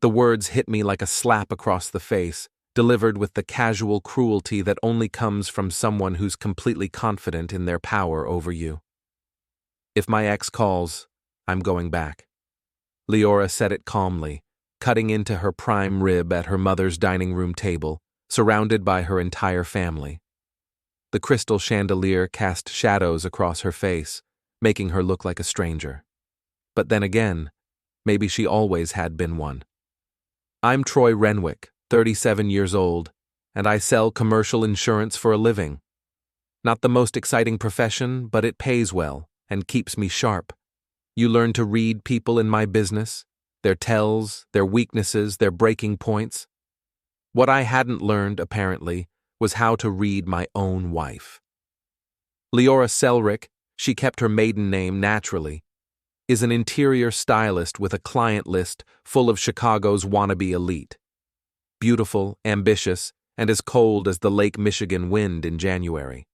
The words hit me like a slap across the face, delivered with the casual cruelty that only comes from someone who's completely confident in their power over you. If my ex calls, I'm going back. Liora said it calmly, cutting into her prime rib at her mother's dining room table, surrounded by her entire family. The crystal chandelier cast shadows across her face, making her look like a stranger. But then again, maybe she always had been one. I'm Troy Renwick, 37 years old, and I sell commercial insurance for a living. Not the most exciting profession, but it pays well and keeps me sharp. You learn to read people in my business, their tells, their weaknesses, their breaking points. What I hadn't learned, apparently, was how to read my own wife. Liora Selrick, she kept her maiden name naturally, is an interior stylist with a client list full of Chicago's wannabe elite. Beautiful, ambitious, and as cold as the Lake Michigan wind in January.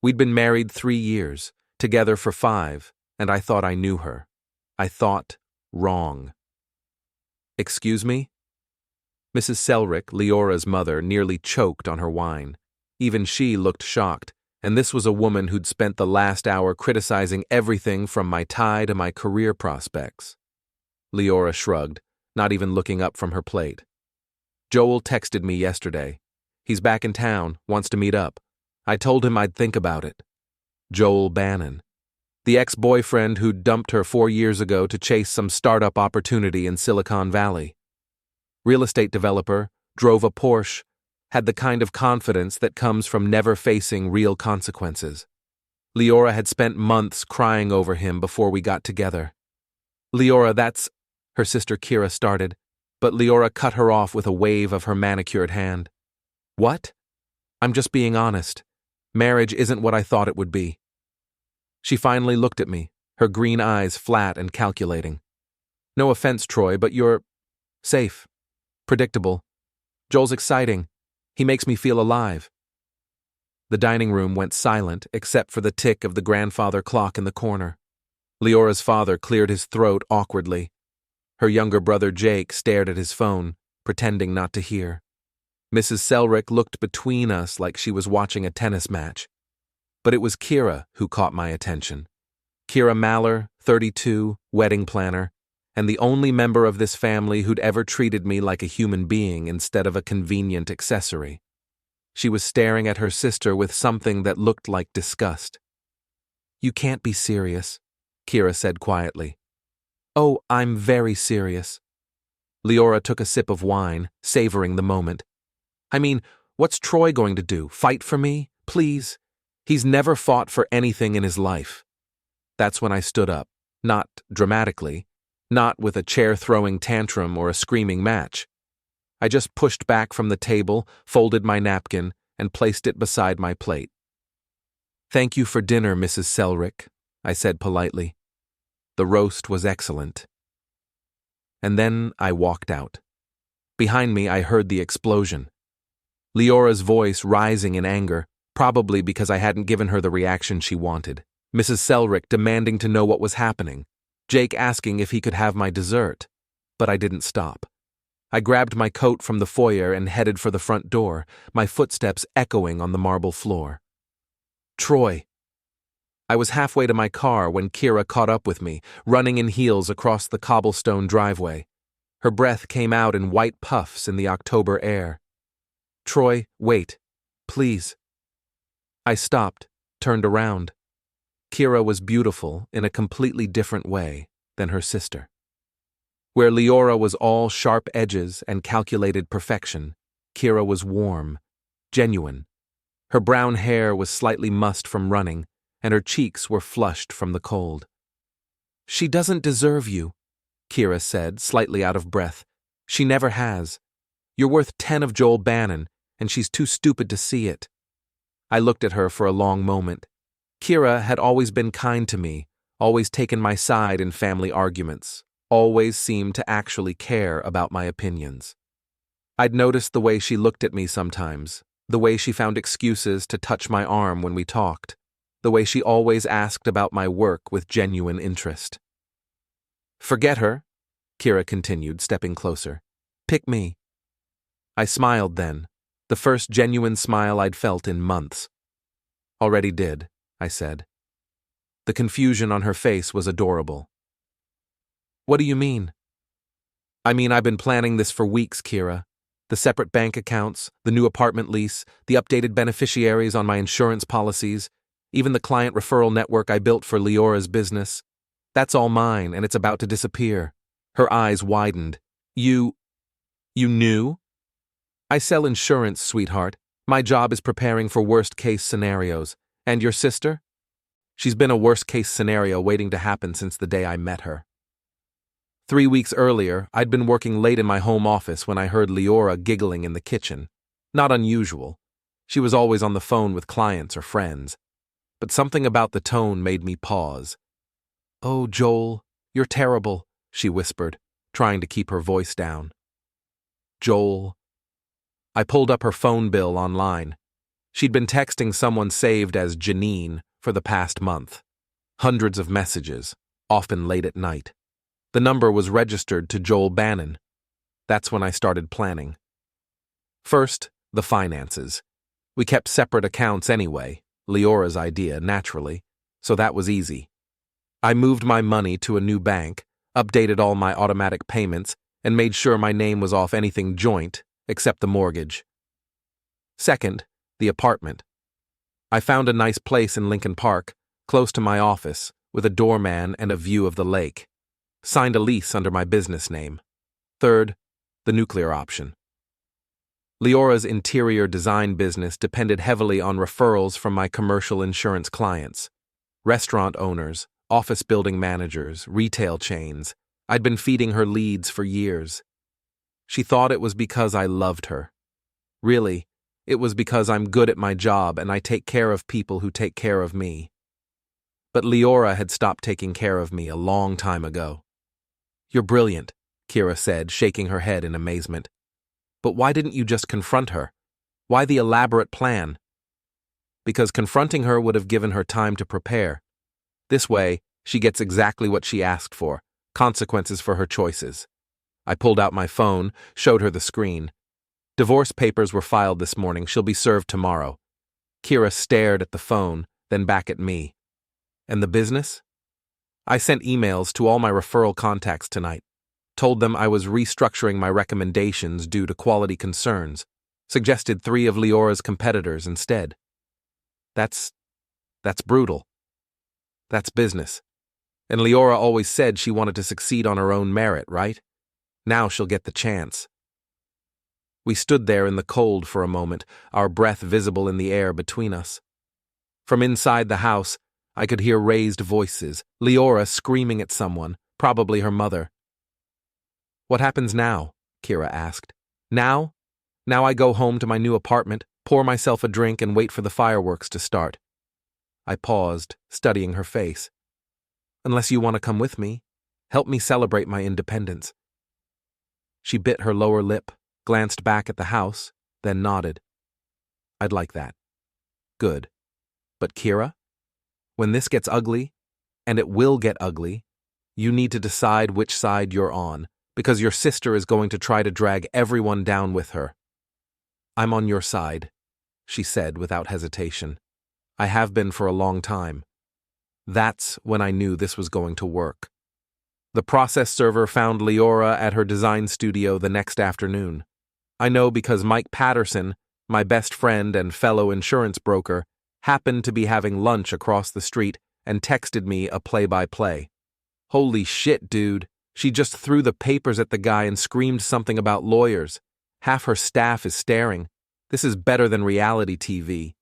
We'd been married 3 years, together for 5, and I thought I knew her. I thought wrong. Excuse me? Mrs. Selrick, Leora's mother, nearly choked on her wine. Even she looked shocked, and this was a woman who'd spent the last hour criticizing everything from my tie to my career prospects. Liora shrugged, not even looking up from her plate. Joel texted me yesterday. He's back in town, wants to meet up. I told him I'd think about it. Joel Bannon. The ex-boyfriend who dumped her 4 years ago to chase some startup opportunity in Silicon Valley. Real estate developer, drove a Porsche, had the kind of confidence that comes from never facing real consequences. Liora had spent months crying over him before we got together. Liora, that's... her sister Kiera started, but Liora cut her off with a wave of her manicured hand. What? I'm just being honest. Marriage isn't what I thought it would be. She finally looked at me, her green eyes flat and calculating. No offense, Troy, but you're... safe. Predictable. Joel's exciting. He makes me feel alive. The dining room went silent except for the tick of the grandfather clock in the corner. Leora's father cleared his throat awkwardly. Her younger brother Jake stared at his phone, pretending not to hear. Mrs. Selrick looked between us like she was watching a tennis match. But it was Kiera who caught my attention. Kiera Maller, 32, wedding planner, and the only member of this family who'd ever treated me like a human being instead of a convenient accessory. She was staring at her sister with something that looked like disgust. You can't be serious, Kiera said quietly. Oh, I'm very serious. Liora took a sip of wine, savoring the moment. I mean, what's Troy going to do? Fight for me? Please? He's never fought for anything in his life. That's when I stood up, not dramatically, not with a chair-throwing tantrum or a screaming match. I just pushed back from the table, folded my napkin, and placed it beside my plate. Thank you for dinner, Mrs. Selrick, I said politely. The roast was excellent. And then I walked out. Behind me, I heard the explosion. Leora's voice rising in anger, probably because I hadn't given her the reaction she wanted. Mrs. Selrick demanding to know what was happening. Jake asking if he could have my dessert. But I didn't stop. I grabbed my coat from the foyer and headed for the front door, my footsteps echoing on the marble floor. Troy. I was halfway to my car when Kiera caught up with me, running in heels across the cobblestone driveway. Her breath came out in white puffs in the October air. Troy, wait. Please. I stopped, turned around. Kiera was beautiful in a completely different way than her sister. Where Liora was all sharp edges and calculated perfection, Kiera was warm, genuine. Her brown hair was slightly mussed from running, and her cheeks were flushed from the cold. She doesn't deserve you, Kiera said, slightly out of breath. She never has. You're worth 10 of Joel Bannon, and she's too stupid to see it. I looked at her for a long moment. Kiera had always been kind to me, always taken my side in family arguments, always seemed to actually care about my opinions. I'd noticed the way she looked at me sometimes, the way she found excuses to touch my arm when we talked, the way she always asked about my work with genuine interest. Forget her, Kiera continued, stepping closer. Pick me. I smiled then, the first genuine smile I'd felt in months. Already did, I said. The confusion on her face was adorable. What do you mean? I mean, I've been planning this for weeks, Kiera. The separate bank accounts, the new apartment lease, the updated beneficiaries on my insurance policies, even the client referral network I built for Liora's business. That's all mine, and it's about to disappear. Her eyes widened. You knew? I sell insurance, sweetheart. My job is preparing for worst-case scenarios. And your sister? She's been a worst-case scenario waiting to happen since the day I met her. 3 weeks earlier, I'd been working late in my home office when I heard Liora giggling in the kitchen. Not unusual. She was always on the phone with clients or friends. But something about the tone made me pause. "Oh, Joel, you're terrible," she whispered, trying to keep her voice down. Joel. I pulled up her phone bill online. She'd been texting someone saved as Janine for the past month. Hundreds of messages, often late at night. The number was registered to Joel Bannon. That's when I started planning. First, the finances. We kept separate accounts anyway, Liora's idea, naturally, so that was easy. I moved my money to a new bank, updated all my automatic payments, and made sure my name was off anything joint, except the mortgage. Second, the apartment. I found a nice place in Lincoln Park, close to my office, with a doorman and a view of the lake. Signed a lease under my business name. Third, the nuclear option. Liora's interior design business depended heavily on referrals from my commercial insurance clients. Restaurant owners, office building managers, retail chains. I'd been feeding her leads for years. She thought it was because I loved her. Really, it was because I'm good at my job and I take care of people who take care of me. But Liora had stopped taking care of me a long time ago. "You're brilliant," Kiera said, shaking her head in amazement. "But why didn't you just confront her? Why the elaborate plan?" Because confronting her would have given her time to prepare. This way, she gets exactly what she asked for, consequences for her choices. I pulled out my phone, showed her the screen. Divorce papers were filed this morning. She'll be served tomorrow. Kiera stared at the phone, then back at me. And the business? I sent emails to all my referral contacts tonight, told them I was restructuring my recommendations due to quality concerns, suggested 3 of Liora's competitors instead. That's brutal. That's business. And Liora always said she wanted to succeed on her own merit, right? Now she'll get the chance. We stood there in the cold for a moment, our breath visible in the air between us. From inside the house, I could hear raised voices, Liora screaming at someone, probably her mother. "What happens now?" Kiera asked. "Now? Now I go home to my new apartment, pour myself a drink, and wait for the fireworks to start." I paused, studying her face. "Unless you want to come with me. Help me celebrate my independence." She bit her lower lip, glanced back at the house, then nodded. "I'd like that." "Good. But Kiera? When this gets ugly, and it will get ugly, you need to decide which side you're on, because your sister is going to try to drag everyone down with her." "I'm on your side," she said without hesitation. "I have been for a long time." That's when I knew this was going to work. The process server found Liora at her design studio the next afternoon. I know because Mike Patterson, my best friend and fellow insurance broker, happened to be having lunch across the street and texted me a play-by-play. "Holy shit, dude. She just threw the papers at the guy and screamed something about lawyers. Half her staff is staring. This is better than reality TV.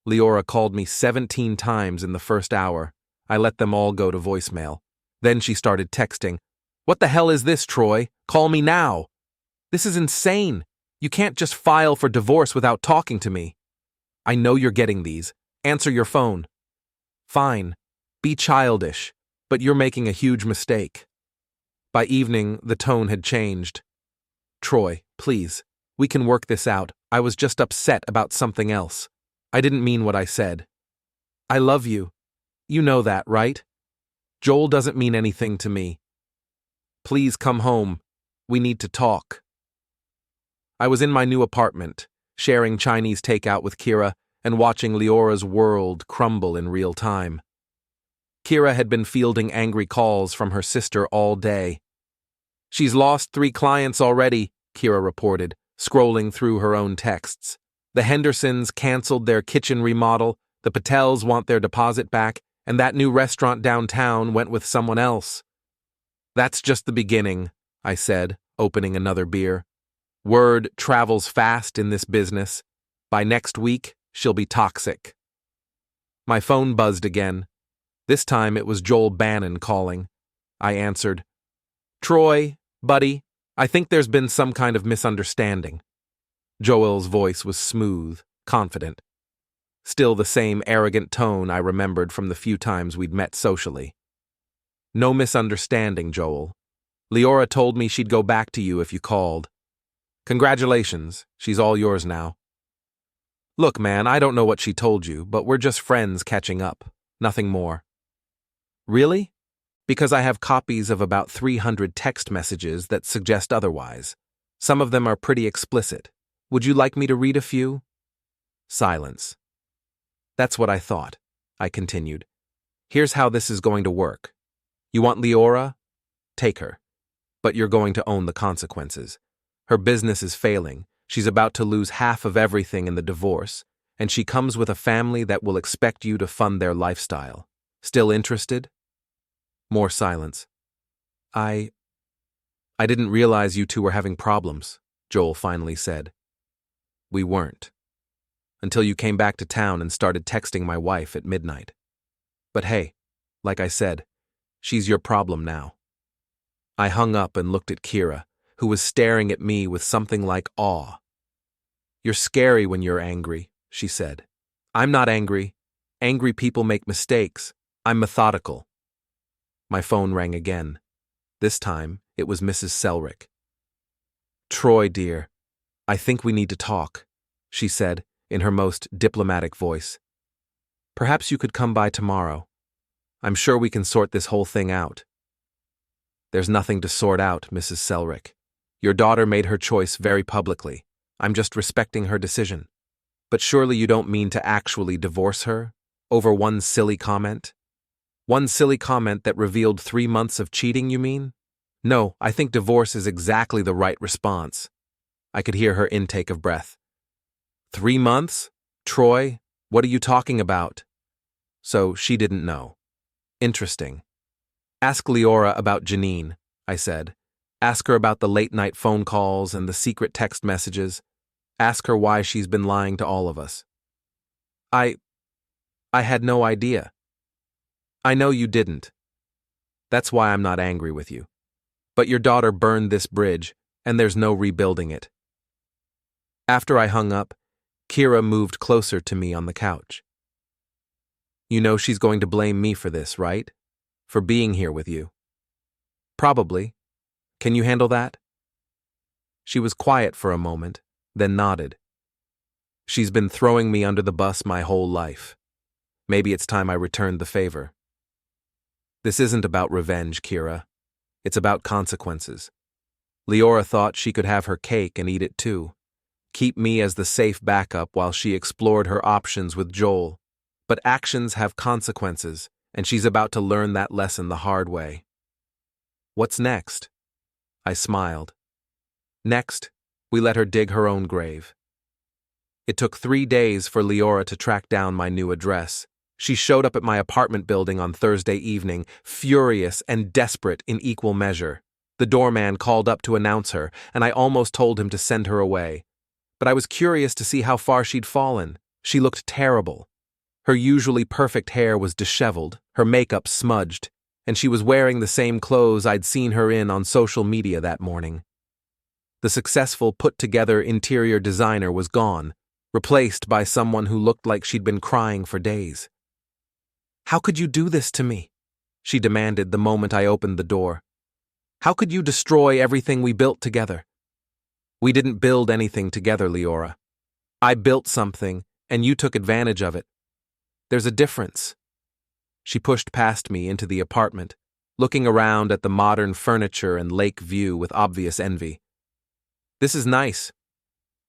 Liora called me 17 times in the first hour. I let them all go to voicemail. Then she started texting. "What the hell is this, Troy? Call me now. This is insane. You can't just file for divorce without talking to me. I know you're getting these. Answer your phone." "Fine. Be childish, but you're making a huge mistake." By evening, the tone had changed. "Troy, please, we can work this out. I was just upset about something else. I didn't mean what I said. I love you. You know that, right? Joel doesn't mean anything to me. Please come home. We need to talk." I was in my new apartment, sharing Chinese takeout with Kiera and watching Liora's world crumble in real time. Kiera had been fielding angry calls from her sister all day. "She's lost 3 clients already," Kiera reported, scrolling through her own texts. "The Hendersons canceled their kitchen remodel, the Patels want their deposit back, and that new restaurant downtown went with someone else." "That's just the beginning," I said, opening another beer. "Word travels fast in this business. By next week, she'll be toxic." My phone buzzed again. This time it was Joel Bannon calling. I answered. "Troy, buddy, I think there's been some kind of misunderstanding." Joel's voice was smooth, confident. Still the same arrogant tone I remembered from the few times we'd met socially. "No misunderstanding, Joel. Liora told me she'd go back to you if you called. Congratulations, she's all yours now." "Look, man, I don't know what she told you, but we're just friends catching up. Nothing more." "Really? Because I have copies of about 300 text messages that suggest otherwise. Some of them are pretty explicit. Would you like me to read a few?" Silence. "That's what I thought," I continued. "Here's how this is going to work. You want Liora? Take her. But you're going to own the consequences. Her business is failing. She's about to lose half of everything in the divorce, and she comes with a family that will expect you to fund their lifestyle. Still interested?" More silence. I didn't realize you two were having problems," Joel finally said. "We weren't. Until you came back to town and started texting my wife at midnight. But hey, like I said, she's your problem now." I hung up and looked at Kiera, who was staring at me with something like awe. "You're scary when you're angry," she said. "I'm not angry. Angry people make mistakes. I'm methodical." My phone rang again. This time, it was Mrs. Selrick. "Troy, dear, I think we need to talk," she said, in her most diplomatic voice. "Perhaps you could come by tomorrow. I'm sure we can sort this whole thing out." "There's nothing to sort out, Mrs. Selrick. Your daughter made her choice very publicly. I'm just respecting her decision. But surely you don't mean to actually divorce her? Over one silly comment? One silly comment that revealed 3 months of cheating, you mean? No, I think divorce is exactly the right response." I could hear her intake of breath. 3 months? Troy, what are you talking about?" So she didn't know. Interesting. "Ask Liora about Janine," I said. "Ask her about the late-night phone calls and the secret text messages. Ask her why she's been lying to all of us." I had no idea." "I know you didn't. That's why I'm not angry with you. But your daughter burned this bridge, and there's no rebuilding it." After I hung up, Kiera moved closer to me on the couch. "You know she's going to blame me for this, right? For being here with you." "Probably. Can you handle that?" She was quiet for a moment, then nodded. "She's been throwing me under the bus my whole life. Maybe it's time I returned the favor." "This isn't about revenge, Kiera. It's about consequences. Liora thought she could have her cake and eat it too. Keep me as the safe backup while she explored her options with Joel. But actions have consequences, and she's about to learn that lesson the hard way." "What's next?" I smiled. "Next, we let her dig her own grave." It took 3 days for Liora to track down my new address. She showed up at my apartment building on Thursday evening, furious and desperate in equal measure. The doorman called up to announce her, and I almost told him to send her away. But I was curious to see how far she'd fallen. She looked terrible. Her usually perfect hair was disheveled, her makeup smudged, and she was wearing the same clothes I'd seen her in on social media that morning. The successful, put-together interior designer was gone, replaced by someone who looked like she'd been crying for days. "How could you do this to me?" she demanded the moment I opened the door. "How could you destroy everything we built together?" "We didn't build anything together, Liora. I built something, and you took advantage of it. There's a difference." She pushed past me into the apartment, looking around at the modern furniture and lake view with obvious envy. "This is nice.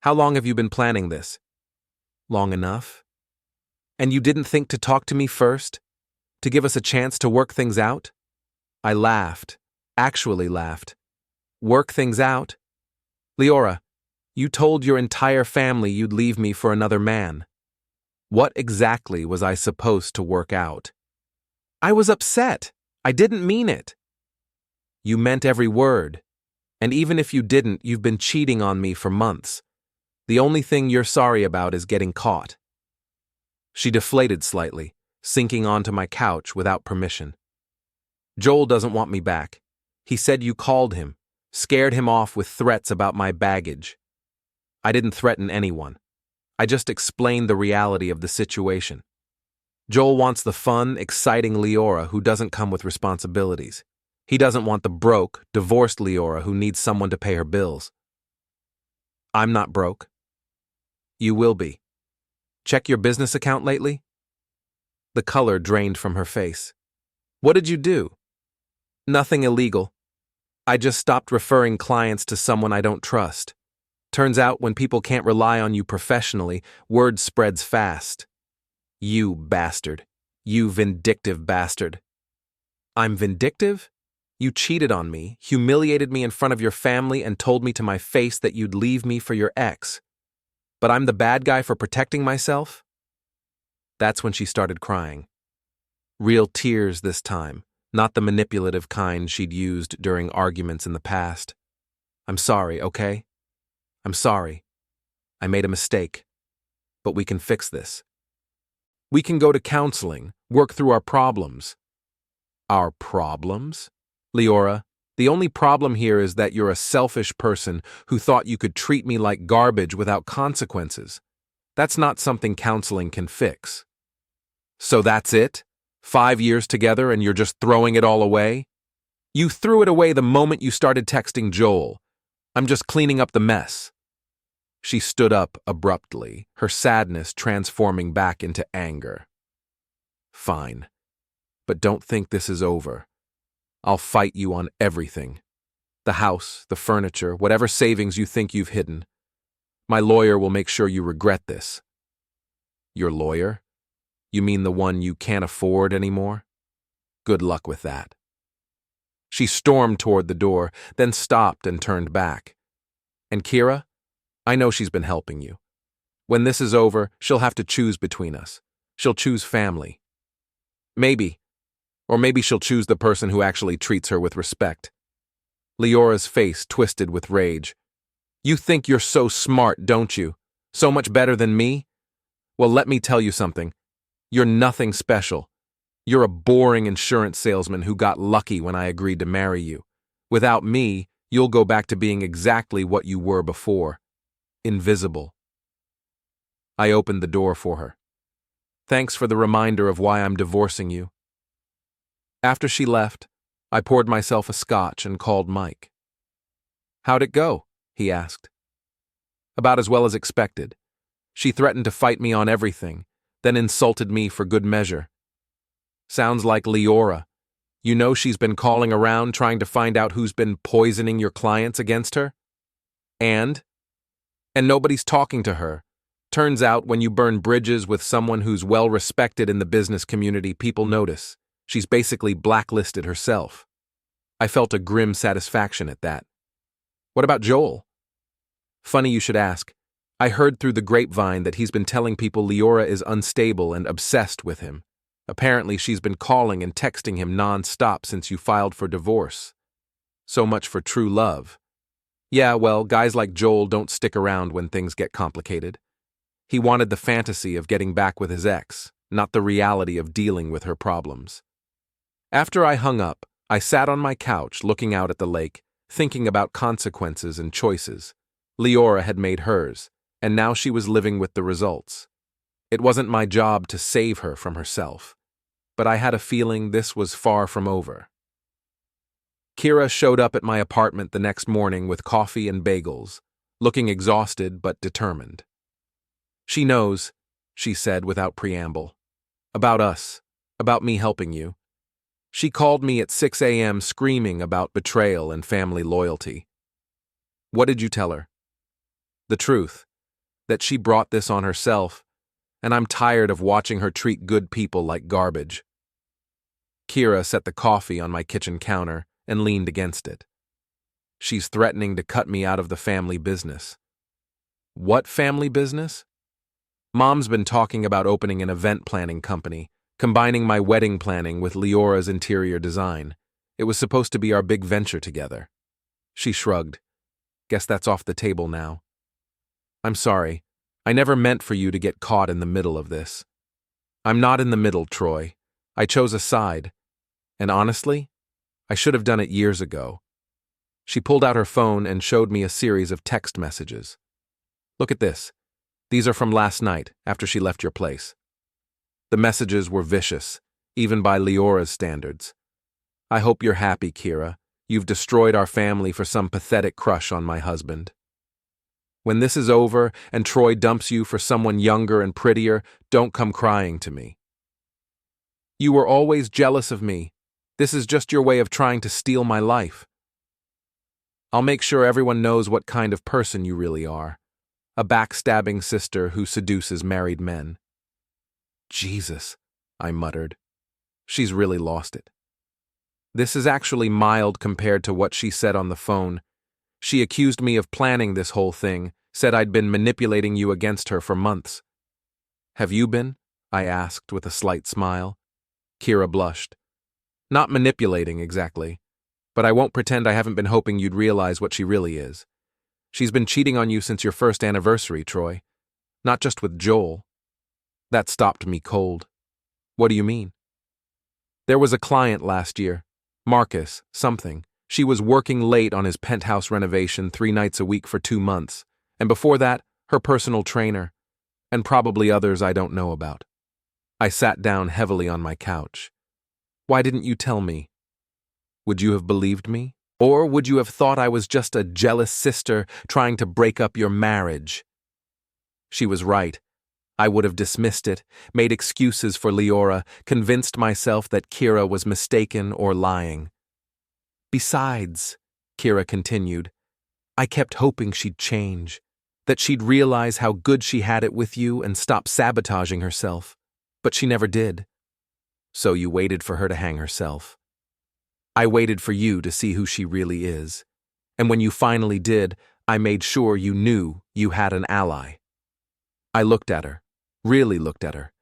How long have you been planning this? Long enough. And you didn't think to talk to me first? To give us a chance to work things out? I laughed. Actually laughed. Work things out? Liora, you told your entire family you'd leave me for another man. What exactly was I supposed to work out? I was upset. I didn't mean it. You meant every word. And even if you didn't, you've been cheating on me for months. The only thing you're sorry about is getting caught. She deflated slightly, sinking onto my couch without permission. Joel doesn't want me back. He said you called him, scared him off with threats about my baggage. I didn't threaten anyone. I just explained the reality of the situation. Joel wants the fun, exciting Liora who doesn't come with responsibilities. He doesn't want the broke, divorced Liora who needs someone to pay her bills. I'm not broke. You will be. Check your business account lately? The color drained from her face. What did you do? Nothing illegal. I just stopped referring clients to someone I don't trust. Turns out when people can't rely on you professionally, word spreads fast. You bastard. You vindictive bastard. I'm vindictive? You cheated on me, humiliated me in front of your family, and told me to my face that you'd leave me for your ex. But I'm the bad guy for protecting myself? That's when she started crying. Real tears this time, not the manipulative kind she'd used during arguments in the past. I'm sorry, okay? I'm sorry. I made a mistake. But we can fix this. We can go to counseling, work through our problems. Our problems? Liora, the only problem here is that you're a selfish person who thought you could treat me like garbage without consequences. That's not something counseling can fix. So that's it? 5 years together and you're just throwing it all away? You threw it away the moment you started texting Joel. I'm just cleaning up the mess. She stood up abruptly, her sadness transforming back into anger. Fine. But don't think this is over. I'll fight you on everything. The house, the furniture, whatever savings you think you've hidden. My lawyer will make sure you regret this. Your lawyer? You mean the one you can't afford anymore? Good luck with that. She stormed toward the door, then stopped and turned back. And Kiera? I know she's been helping you. When this is over, she'll have to choose between us. She'll choose family. Maybe. Or maybe she'll choose the person who actually treats her with respect. Liora's face twisted with rage. You think you're so smart, don't you? So much better than me? Well, let me tell you something. You're nothing special. You're a boring insurance salesman who got lucky when I agreed to marry you. Without me, you'll go back to being exactly what you were before. Invisible. I opened the door for her. Thanks for the reminder of why I'm divorcing you. After she left, I poured myself a scotch and called Mike. How'd it go? He asked. About as well as expected. She threatened to fight me on everything, then insulted me for good measure. Sounds like Liora. You know she's been calling around trying to find out who's been poisoning your clients against her? And nobody's talking to her. Turns out when you burn bridges with someone who's well respected in the business community, people notice. She's basically blacklisted herself. I felt a grim satisfaction at that. What about Joel? Funny you should ask. I heard through the grapevine that he's been telling people Liora is unstable and obsessed with him. Apparently she's been calling and texting him non-stop since you filed for divorce. So much for true love. Yeah, well, guys like Joel don't stick around when things get complicated. He wanted the fantasy of getting back with his ex, not the reality of dealing with her problems. After I hung up, I sat on my couch looking out at the lake, thinking about consequences and choices. Liora had made hers, and now she was living with the results. It wasn't my job to save her from herself, but I had a feeling this was far from over. Kiera showed up at my apartment the next morning with coffee and bagels, looking exhausted but determined. She knows, she said without preamble. About us, about me helping you. She called me at 6 a.m. screaming about betrayal and family loyalty. What did you tell her? The truth. that she brought this on herself, and I'm tired of watching her treat good people like garbage. Kiera set the coffee on my kitchen counter and leaned against it. She's threatening to cut me out of the family business. What family business? Mom's been talking about opening an event planning company, combining my wedding planning with Liora's interior design. It was supposed to be our big venture together. She shrugged. Guess that's off the table now. I'm sorry. I never meant for you to get caught in the middle of this. I'm not in the middle, Troy. I chose a side. And honestly, I should have done it years ago. She pulled out her phone and showed me a series of text messages. Look at this. These are from last night, after she left your place. The messages were vicious, even by Liora's standards. I hope you're happy, Kiera. You've destroyed our family for some pathetic crush on my husband. When this is over and Troy dumps you for someone younger and prettier, don't come crying to me. You were always jealous of me. This is just your way of trying to steal my life. I'll make sure everyone knows what kind of person you really are. A backstabbing sister who seduces married men. Jesus, I muttered. She's really lost it. This is actually mild compared to what she said on the phone. She accused me of planning this whole thing, said I'd been manipulating you against her for months. Have you been? I asked with a slight smile. Kiera blushed. Not manipulating, exactly. But I won't pretend I haven't been hoping you'd realize what she really is. She's been cheating on you since your first anniversary, Troy. Not just with Joel. That stopped me cold. What do you mean? There was a client last year. Marcus, something. She was working late on his penthouse renovation 3 nights a week for 2 months, and before that, her personal trainer, and probably others I don't know about. I sat down heavily on my couch. Why didn't you tell me? Would you have believed me? Or would you have thought I was just a jealous sister trying to break up your marriage? She was right. I would have dismissed it, made excuses for Liora, convinced myself that Kiera was mistaken or lying. Besides, Kiera continued, I kept hoping she'd change, that she'd realize how good she had it with you and stop sabotaging herself. But she never did. So you waited for her to hang herself. I waited for you to see who she really is. And when you finally did, I made sure you knew you had an ally. I looked at her, really looked at her.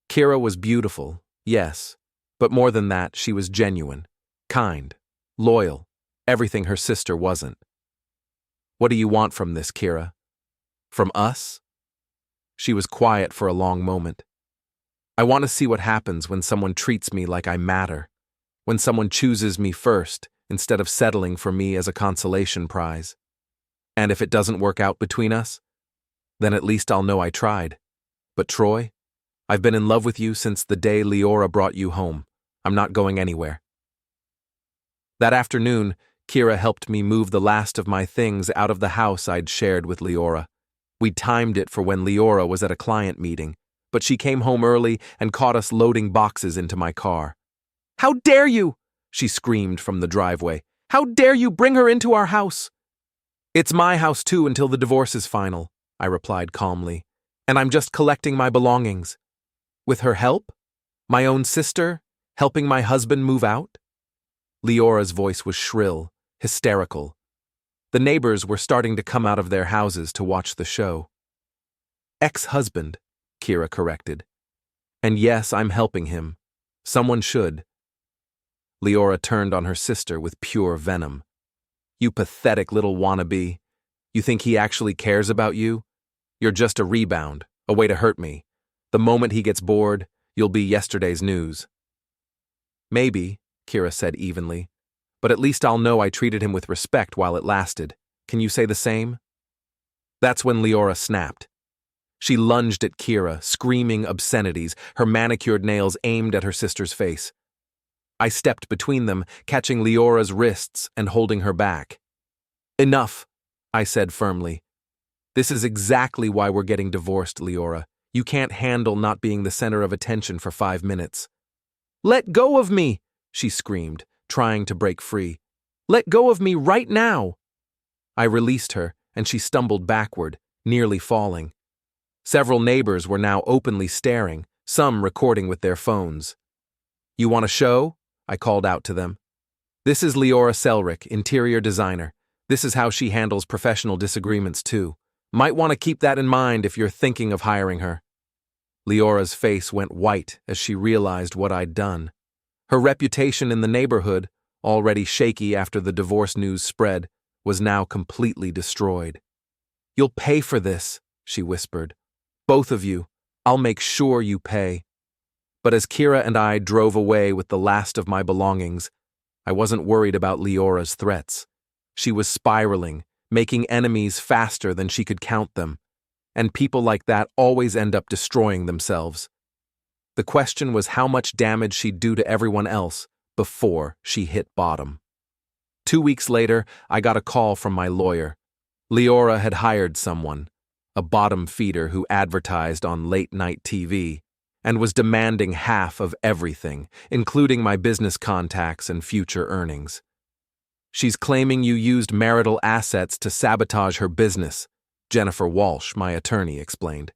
Kiera was beautiful, yes, but more than that, she was genuine, kind, loyal, everything her sister wasn't. What do you want from this, Kiera? From us? She was quiet for a long moment. I want to see what happens when someone treats me like I matter, when someone chooses me first instead of settling for me as a consolation prize. And if it doesn't work out between us, then at least I'll know I tried. But Troy, I've been in love with you since the day Liora brought you home. I'm not going anywhere. That afternoon, Kiera helped me move the last of my things out of the house I'd shared with Liora. We timed it for when Liora was at a client meeting, but she came home early and caught us loading boxes into my car. How dare you! She screamed from the driveway. How dare you bring her into our house? It's my house too until the divorce is final, I replied calmly, and I'm just collecting my belongings. With her help? My own sister, helping my husband move out? Liora's voice was shrill, hysterical. The neighbors were starting to come out of their houses to watch the show. Ex-husband, Kiera corrected. And yes, I'm helping him. Someone should. Liora turned on her sister with pure venom. You pathetic little wannabe. You think he actually cares about you? You're just a rebound, a way to hurt me. The moment he gets bored, you'll be yesterday's news. Maybe, Kiera said evenly, but at least I'll know I treated him with respect while it lasted. Can you say the same? That's when Liora snapped. She lunged at Kiera, screaming obscenities, her manicured nails aimed at her sister's face. I stepped between them, catching Liora's wrists and holding her back. Enough, I said firmly. This is exactly why we're getting divorced, Liora. You can't handle not being the center of attention for 5 minutes. Let go of me, she screamed, trying to break free. Let go of me right now. I released her, and she stumbled backward, nearly falling. Several neighbors were now openly staring, some recording with their phones. "You want a show?" I called out to them. "This is Liora Selrick, interior designer. This is how she handles professional disagreements too. Might want to keep that in mind if you're thinking of hiring her." Leora's face went white as she realized what I'd done. Her reputation in the neighborhood, already shaky after the divorce news spread, was now completely destroyed. "You'll pay for this," she whispered. "Both of you. I'll make sure you pay." But as Kiera and I drove away with the last of my belongings, I wasn't worried about Leora's threats. She was spiraling, making enemies faster than she could count them, and people like that always end up destroying themselves. The question was how much damage she'd do to everyone else before she hit bottom. 2 weeks later, I got a call from my lawyer. Liora had hired someone, a bottom feeder who advertised on late-night TV, and was demanding half of everything, including my business contacts and future earnings. "She's claiming you used marital assets to sabotage her business," Jennifer Walsh, my attorney, explained.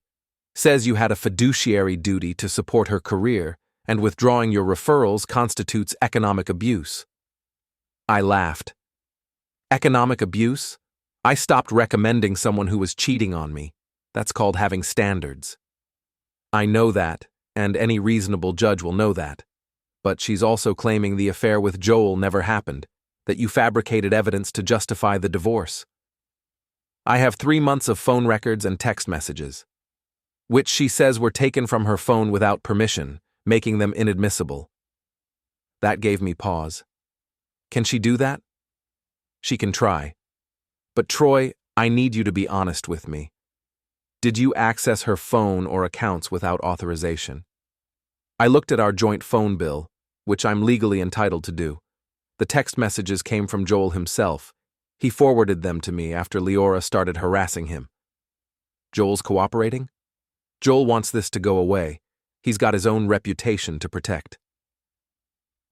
"Says you had a fiduciary duty to support her career, and withdrawing your referrals constitutes economic abuse." I laughed. "Economic abuse? I stopped recommending someone who was cheating on me. That's called having standards." "I know that, and any reasonable judge will know that. But she's also claiming the affair with Joel never happened, that you fabricated evidence to justify the divorce. I have 3 months of phone records and text messages, which she says were taken from her phone without permission, making them inadmissible." That gave me pause. Can she do that? She can try. But Troy, I need you to be honest with me. Did you access her phone or accounts without authorization? I looked at our joint phone bill, which I'm legally entitled to do. The text messages came from Joel himself. He forwarded them to me after Liora started harassing him. Joel's cooperating? Joel wants this to go away. He's got his own reputation to protect.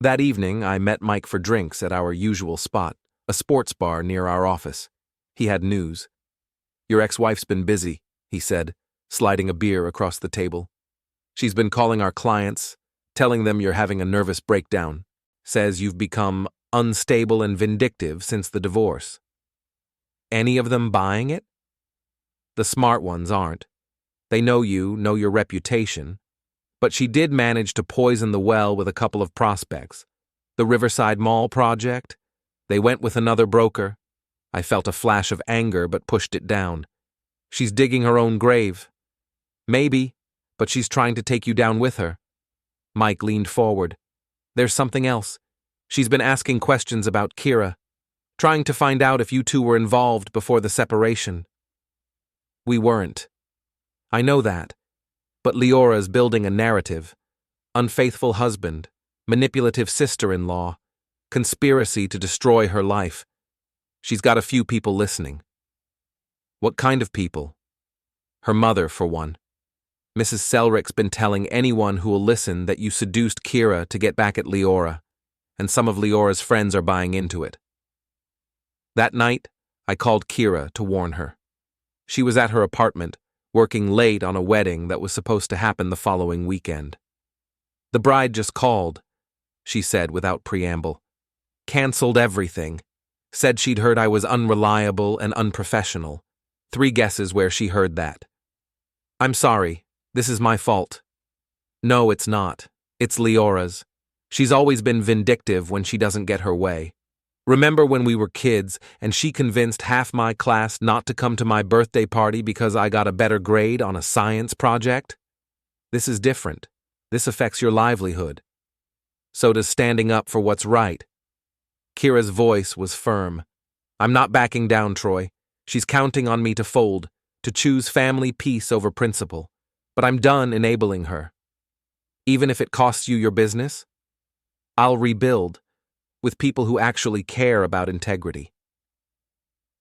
That evening, I met Mike for drinks at our usual spot, a sports bar near our office. He had news. "Your ex-wife's been busy," he said, sliding a beer across the table. "She's been calling our clients, telling them you're having a nervous breakdown. Says you've become unstable and vindictive since the divorce." "Any of them buying it?" "The smart ones aren't. They know you, know your reputation. But she did manage to poison the well with a couple of prospects. The Riverside Mall project? They went with another broker." I felt a flash of anger but pushed it down. "She's digging her own grave." "Maybe, but she's trying to take you down with her." Mike leaned forward. "There's something else. She's been asking questions about Kiera, trying to find out if you two were involved before the separation." "We weren't. I know that. But Leora's building a narrative. Unfaithful husband, manipulative sister-in-law, conspiracy to destroy her life. She's got a few people listening." "What kind of people?" "Her mother, for one. Mrs. Selrick's been telling anyone who will listen that you seduced Kiera to get back at Liora, and some of Leora's friends are buying into it." That night, I called Kiera to warn her. She was at her apartment, working late on a wedding that was supposed to happen the following weekend. "The bride just called," she said without preamble. "Canceled everything. Said she'd heard I was unreliable and unprofessional. 3 guesses where she heard that." "I'm sorry. This is my fault." "No, it's not. It's Leora's. She's always been vindictive when she doesn't get her way. Remember when we were kids and she convinced half my class not to come to my birthday party because I got a better grade on a science project? This is different. This affects your livelihood. So does standing up for what's right." Kira's voice was firm. "I'm not backing down, Troy. She's counting on me to fold, to choose family peace over principle. But I'm done enabling her. Even if it costs you your business, I'll rebuild, with people who actually care about integrity."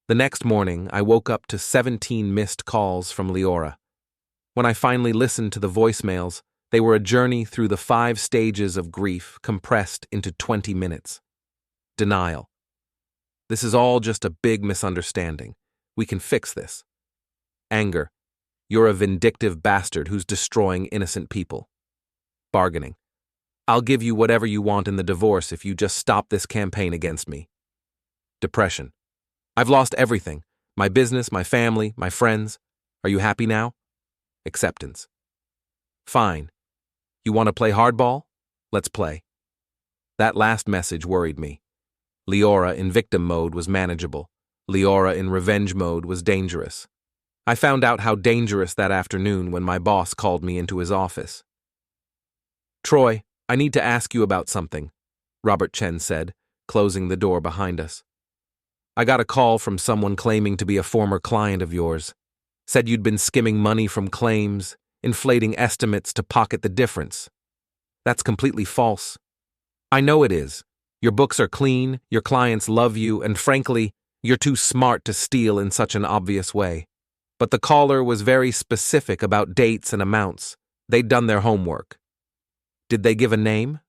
The next morning, I woke up to 17 missed calls from Liora. When I finally listened to the voicemails, they were a journey through the 5 stages of grief compressed into 20 minutes. Denial. "This is all just a big misunderstanding. We can fix this." Anger. You're a vindictive bastard who's destroying innocent people. Bargaining. I'll give you whatever you want in the divorce if you just stop this campaign against me. Depression. I've lost everything. My business, my family, my friends. Are you happy now? Acceptance. Fine. You want to play hardball? Let's play. That last message worried me. Liora in victim mode was manageable. Liora in revenge mode was dangerous. I found out how dangerous that afternoon when my boss called me into his office. Troy, I need to ask you about something, Robert Chen said, closing the door behind us. I got a call from someone claiming to be a former client of yours. Said you'd been skimming money from claims, inflating estimates to pocket the difference. That's completely false. I know it is. Your books are clean, your clients love you, and frankly, you're too smart to steal in such an obvious way. But the caller was very specific about dates and amounts. They'd done their homework. Did they give a name?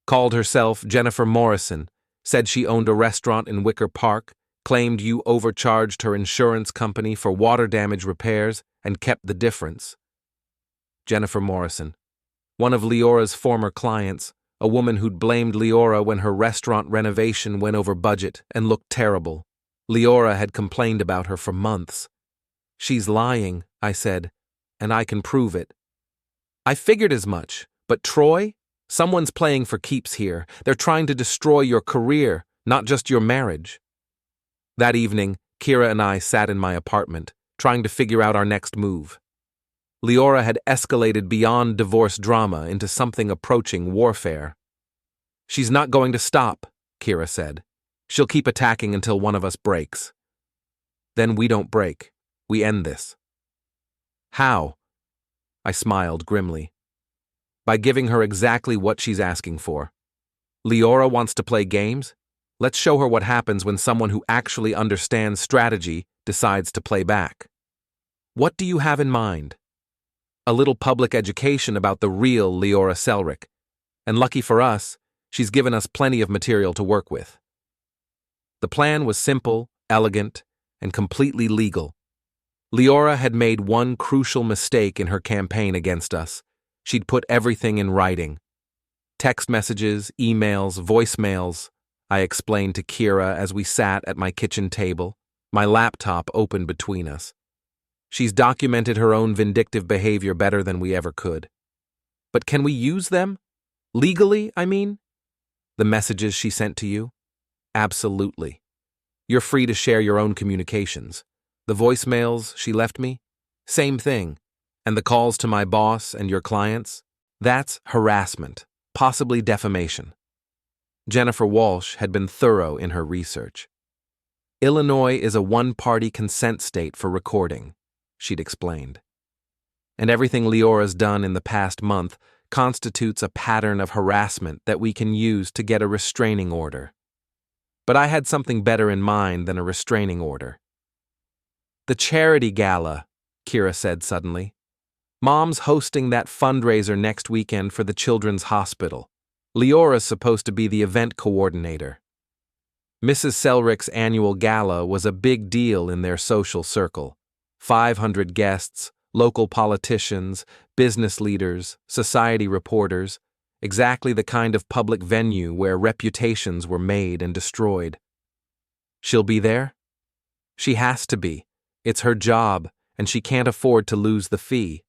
Called herself Jennifer Morrison, said she owned a restaurant in Wicker Park, claimed you overcharged her insurance company for water damage repairs and kept the difference. Jennifer Morrison, one of Liora's former clients, a woman who'd blamed Liora when her restaurant renovation went over budget and looked terrible. Liora had complained about her for months. She's lying, I said, and I can prove it. I figured as much, but Troy? Someone's playing for keeps here. They're trying to destroy your career, not just your marriage. That evening, Kiera and I sat in my apartment, trying to figure out our next move. Liora had escalated beyond divorce drama into something approaching warfare. She's not going to stop, Kiera said. She'll keep attacking until one of us breaks. Then we don't break. We end this. How? I smiled grimly. By giving her exactly what she's asking for. Liora wants to play games? Let's show her what happens when someone who actually understands strategy decides to play back. What do you have in mind? A little public education about the real Liora Selrick. And lucky for us, she's given us plenty of material to work with. The plan was simple, elegant, and completely legal. Liora had made one crucial mistake in her campaign against us. She'd put everything in writing. Text messages, emails, voicemails, I explained to Kiera as we sat at my kitchen table, my laptop open between us. She's documented her own vindictive behavior better than we ever could. But can we use them? Legally, I mean? The messages she sent to you? Absolutely. You're free to share your own communications. The voicemails she left me? Same thing. And the calls to my boss and your clients? That's harassment, possibly defamation. Jennifer Walsh had been thorough in her research. Illinois is a one-party consent state for recording, she'd explained. And everything Liora's done in the past month constitutes a pattern of harassment that we can use to get a restraining order. But I had something better in mind than a restraining order. The charity gala, Kiera said suddenly. Mom's hosting that fundraiser next weekend for the Children's Hospital. Liora's supposed to be the event coordinator. Mrs. Selrick's annual gala was a big deal in their social circle. 500 guests, local politicians, business leaders, society reporters, exactly the kind of public venue where reputations were made and destroyed. She'll be there? She has to be. It's her job, and she can't afford to lose the fee.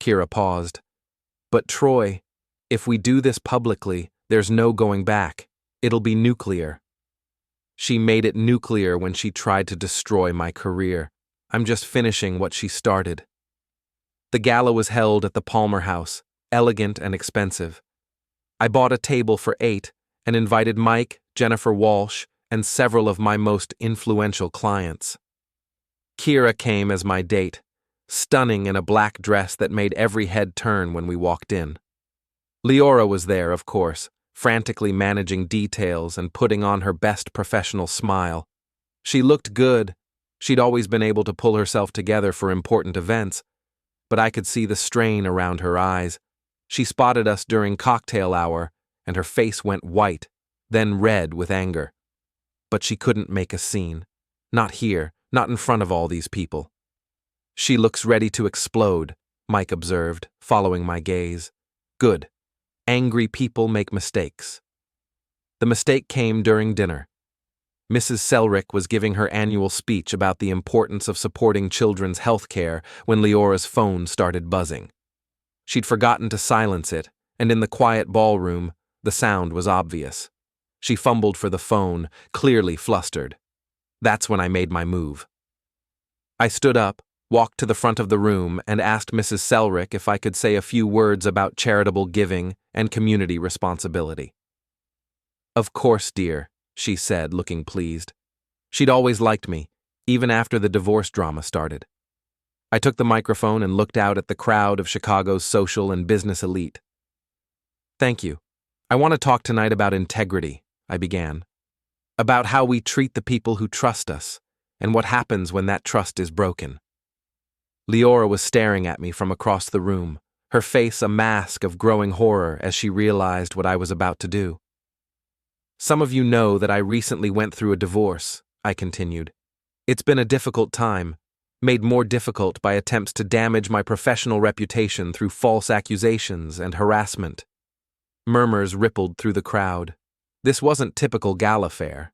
Kiera paused. But Troy, if we do this publicly, there's no going back. It'll be nuclear. She made it nuclear when she tried to destroy my career. I'm just finishing what she started. The gala was held at the Palmer House, elegant and expensive. I bought a table for 8 and invited Mike, Jennifer Walsh, and several of my most influential clients. Kiera came as my date, stunning in a black dress that made every head turn when we walked in. Liora was there, of course, frantically managing details and putting on her best professional smile. She looked good. She'd always been able to pull herself together for important events, but I could see the strain around her eyes. She spotted us during cocktail hour, and her face went white, then red with anger. But she couldn't make a scene. Not here, not in front of all these people. She looks ready to explode, Mike observed, following my gaze. Good. Angry people make mistakes. The mistake came during dinner. Mrs. Selrick was giving her annual speech about the importance of supporting children's health care when Liora's phone started buzzing. She'd forgotten to silence it, and in the quiet ballroom, the sound was obvious. She fumbled for the phone, clearly flustered. That's when I made my move. I stood up, walked to the front of the room, and asked Mrs. Selrick if I could say a few words about charitable giving and community responsibility. Of course, dear, she said, looking pleased. She'd always liked me, even after the divorce drama started. I took the microphone and looked out at the crowd of Chicago's social and business elite. Thank you. I want to talk tonight about integrity, I began. About how we treat the people who trust us, and what happens when that trust is broken. Liora was staring at me from across the room, her face a mask of growing horror as she realized what I was about to do. Some of you know that I recently went through a divorce, I continued. It's been a difficult time, made more difficult by attempts to damage my professional reputation through false accusations and harassment. Murmurs rippled through the crowd. This wasn't typical gala fare.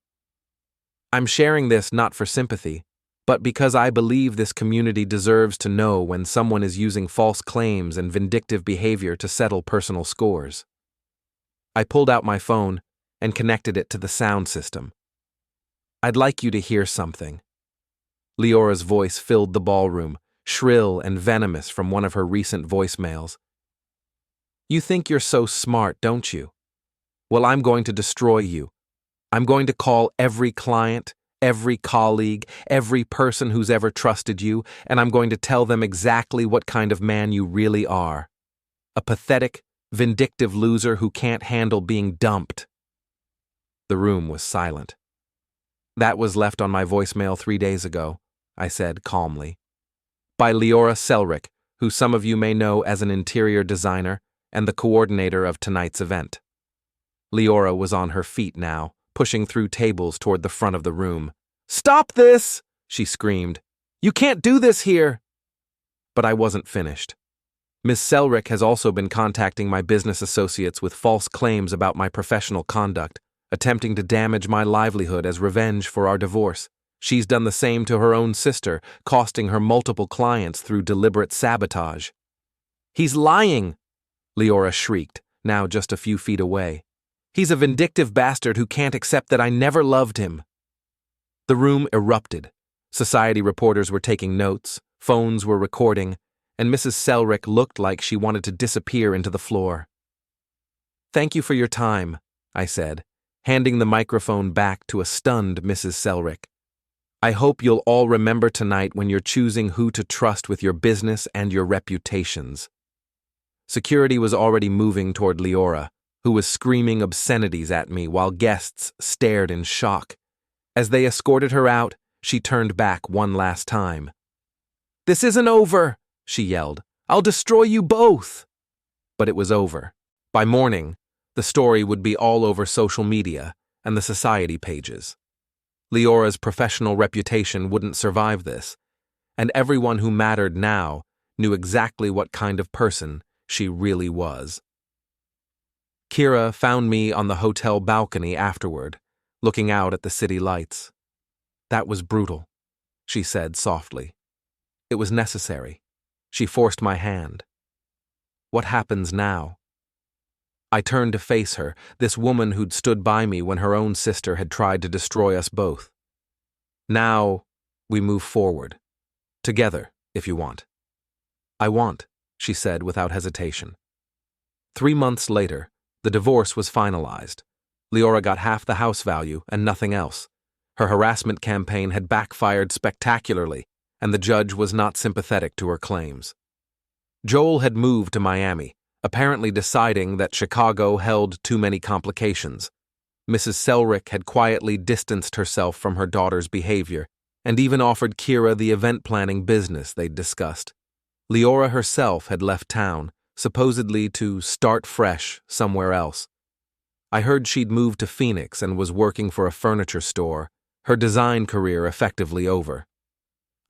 I'm sharing this not for sympathy, but because I believe this community deserves to know when someone is using false claims and vindictive behavior to settle personal scores. I pulled out my phone and connected it to the sound system. I'd like you to hear something. Liora's voice filled the ballroom, shrill and venomous from one of her recent voicemails. You think you're so smart, don't you? Well, I'm going to destroy you. I'm going to call every client, every colleague, every person who's ever trusted you, and I'm going to tell them exactly what kind of man you really are. A pathetic, vindictive loser who can't handle being dumped. The room was silent. That was left on my voicemail 3 days ago, I said calmly. By Liora Selrick, who some of you may know as an interior designer and the coordinator of tonight's event. Liora was on her feet now, pushing through tables toward the front of the room. Stop this! She screamed. You can't do this here! But I wasn't finished. Ms. Selrick has also been contacting my business associates with false claims about my professional conduct, attempting to damage my livelihood as revenge for our divorce. She's done the same to her own sister, costing her multiple clients through deliberate sabotage. He's lying! Liora shrieked, now just a few feet away. He's a vindictive bastard who can't accept that I never loved him. The room erupted. Society reporters were taking notes, phones were recording, and Mrs. Selrick looked like she wanted to disappear into the floor. Thank you for your time, I said, handing the microphone back to a stunned Mrs. Selrick. I hope you'll all remember tonight when you're choosing who to trust with your business and your reputations. Security was already moving toward Liora, who was screaming obscenities at me while guests stared in shock. As they escorted her out, she turned back one last time. This isn't over, she yelled. I'll destroy you both. But it was over. By morning, the story would be all over social media and the society pages. Liora's professional reputation wouldn't survive this, and everyone who mattered now knew exactly what kind of person she really was. Kiera found me on the hotel balcony afterward, looking out at the city lights. That was brutal, she said softly. It was necessary. She forced my hand. What happens now? I turned to face her, this woman who'd stood by me when her own sister had tried to destroy us both. Now, we move forward. Together, if you want. I want, she said without hesitation. 3 months later, the divorce was finalized. Liora got half the house value and nothing else. Her harassment campaign had backfired spectacularly, and the judge was not sympathetic to her claims. Joel had moved to Miami, apparently deciding that Chicago held too many complications. Mrs. Selrick had quietly distanced herself from her daughter's behavior, and even offered Kiera the event planning business they'd discussed. Liora herself had left town, supposedly to start fresh somewhere else. I heard she'd moved to Phoenix and was working for a furniture store, her design career effectively over.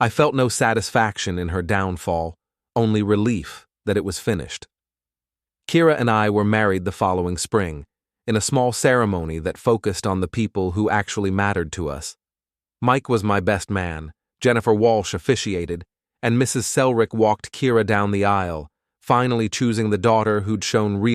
I felt no satisfaction in her downfall, only relief that it was finished. Kiera and I were married the following spring, in a small ceremony that focused on the people who actually mattered to us. Mike was my best man, Jennifer Walsh officiated, and Mrs. Selrick walked Kiera down the aisle, finally choosing the daughter who'd shown real